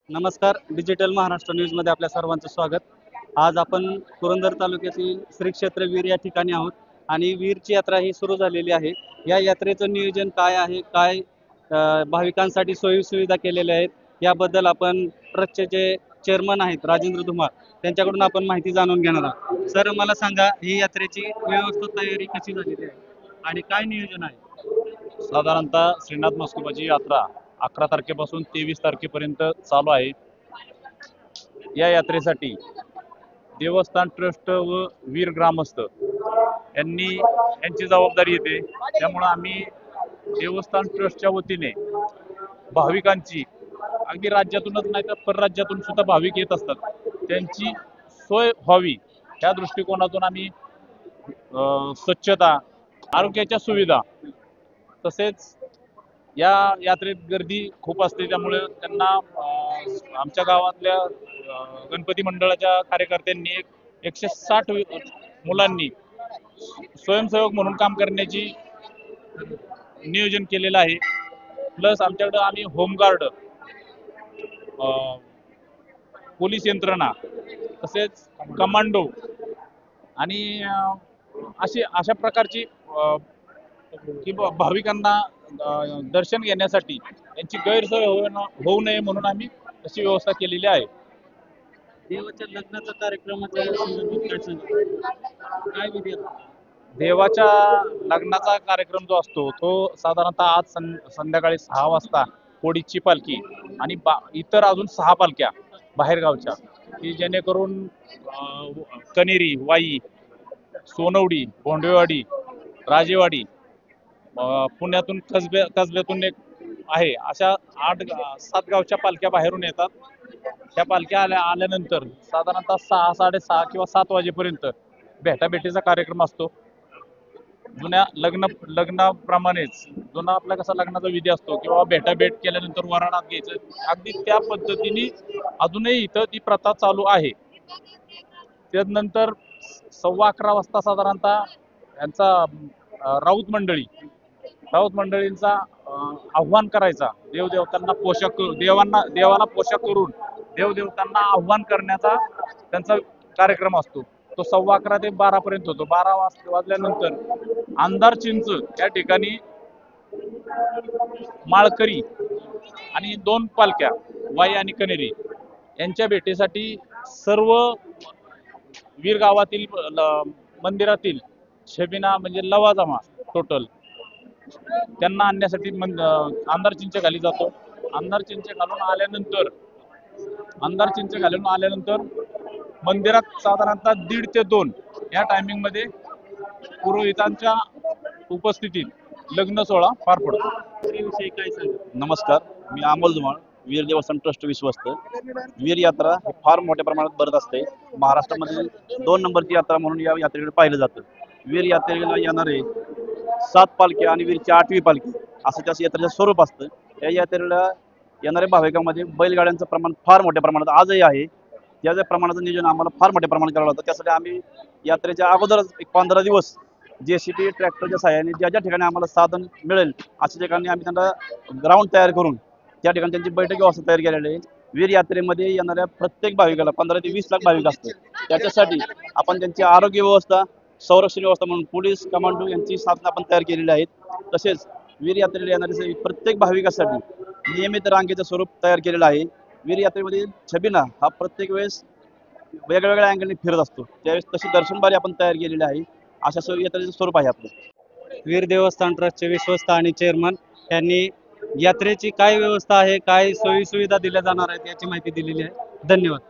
नमस्कार. डिजिटल महाराष्ट्र न्यूजमध्ये आपल्या सर्वांचं स्वागत. आज आपण पुरंदर तालुक्यातील श्री क्षेत्र वीर या ठिकाणी आहोत आणि वीरची यात्रा ही सुरू झालेली आहे. या यात्रेचं नियोजन काय आहे, काय भाविकांसाठी सोयीसुविधा केलेल्या आहेत, याबद्दल आपण ट्रस्टचे जे चेअरमन आहेत राजेंद्र धुमाळ त्यांच्याकडून आपण माहिती जाणून घेणार आहोत. सर, मला सांगा, ही यात्रेची व्यवस्थित तयारी कशी झालेली आहे आणि काय नियोजन आहे? साधारणतः श्रीनाथ मस्कोबाची यात्रा 11 तारखेपासून 23 तारखेपर्यंत चालू आहे. या यात्रेसाठी देवस्थान ट्रस्ट व वीर ग्रामस्थ यांची जबाबदारी येते. त्यामुळं आम्ही देवस्थान ट्रस्टच्या वतीने भाविकांची, अगदी राज्यातूनच नाही तर परराज्यातून सुद्धा भाविक येत असतात, त्यांची सोय व्हावी या दृष्टिकोनातून आम्ही स्वच्छता, आरोग्याच्या सुविधा, तसेच या यात्रेत गर्दी खूप असते. त्यामुळे त्यांना आमच्या गावातल्या गणपती मंडळाच्या कार्यकर्त्यांनी 160 मुलांनी स्वयंसेवक म्हणून काम करण्याची नियोजन केलेलं आहे. प्लस आमच्याकडं आम्ही होमगार्ड, पोलीस यंत्रणा, तसेच कमांडो आणि अशा प्रकारची की भाविकांना दर्शन घेण्यासाठी त्यांची गैरसोय होऊ नये म्हणून आम्ही तशी व्यवस्था केलेली आहे. देवाच्या लग्नाचा कार्यक्रमाच्या संदर्भात काय सांगा, काय विधी आहे? देवाच्या लग्नाचा कार्यक्रम जो असतो तो साधारणतः आज संध्याकाळी 6 वाजता कोडीची पालखी आणि इतर अजून 6 पालख्या बाहेरगावच्या, की जेणेकरून कनेरी, वाई, सोनवडी, भोंडवेवाडी, राजेवाडी, पुण्यातून कसब्यातून एक आहे, अशा 8-7 गावच्या पालख्या बाहेरून येतात. त्या पालख्या आल्यानंतर साधारणतः 6, 6:30 किंवा 7 वाजेपर्यंत भेटाभेटीचा कार्यक्रम असतो. जुन्या लग्नाप्रमाणेच जुना आपला कसा लग्नाचा विधी असतो किंवा भेटाभेट केल्यानंतर वराडात घ्यायचं, अगदी त्या पद्धतीने अजूनही इथं ती प्रथा चालू आहे. त्यानंतर 11:15 वाजता साधारणतः यांचा राऊत मंडळींचा आव्हान करायचा, देवाला पोशाख करून देवदेवतांना आव्हान करण्याचा त्यांचा कार्यक्रम असतो. तो 11:15 ते 12 पर्यंत होतो. 12 वाजल्यानंतर अंधार चिंच या ठिकाणी माळकरी आणि 2 पालख्या वाई आणि कनेरी यांच्या भेटीसाठी सर्व वीर गावातील मंदिरातील छबिना म्हणजे लवाजमा टोटल त्यांना आणण्यासाठी अंधार चिंच घाली जातो. अंधार चिंच घालून आल्यानंतर मंदिरात साधारणतः 1:30 ते 2 या टायमिंग मध्ये पुरोहितांच्या उपस्थितीत लग्न सोहळा पार पडतो. विषयी काय सांगा? नमस्कार, मी अमोल धुमाळ, वीर देवस्थान ट्रस्ट विश्वस्त. वीर यात्रा ही फार मोठ्या प्रमाणात भरत असते. महाराष्ट्रामध्ये 2 नंबरची यात्रा म्हणून या यात्रेकडे पाहिलं जातं. वीर यात्रेला येणारे 7 पालख्या आणि वीरची 8वी पालखी असं त्याचं यात्रेचं स्वरूप असतं. या यात्रेला येणाऱ्या भाविकांमध्ये बैलगाड्यांचं प्रमाण फार मोठ्या प्रमाणात आजही आहे. त्या प्रमाणाचं नियोजन आम्हाला फार मोठ्या प्रमाणात करावं लागतं. त्यासाठी आम्ही यात्रेच्या अगोदरच एक 15 दिवस JCB ट्रॅक्टरच्या सहाय्याने ज्या ज्या ठिकाणी आम्हाला साधन मिळेल अशा ठिकाणी आम्ही त्यांना ग्राउंड तयार करून त्या ठिकाणी त्यांची बैठक व्यवस्था तयार केलेली आहे. वीर यात्रेमध्ये येणाऱ्या प्रत्येक भाविकाला 15 ते 20 लाख भाविक असतात. त्याच्यासाठी आपण त्यांची आरोग्य व्यवस्था, संरक्षण व्यवस्था म्हणून पोलीस कमांडो यांची साधनं आपण तयार केलेली आहेत. तसेच वीर यात्रेला येणाऱ्या प्रत्येक भाविकासाठी नियमित रांगेचं स्वरूप तयार केलेलं आहे. वीर यात्रेमध्ये छबिना हा प्रत्येक वेळेस वेगवेगळ्या अँगलने फिरत असतो. त्यावेळेस तशी दर्शनबारी आपण तयार केलेली आहे. अशा यात्रेचं स्वरूप आहे आपलं. वीर देवस्थान ट्रस्टचे विश्वस्त आणि चेअरमन यांनी यात्रेची काय व्यवस्था आहे, काय सोयी सुविधा दिल्या जाणार आहेत याची माहिती दिलेली आहे. धन्यवाद.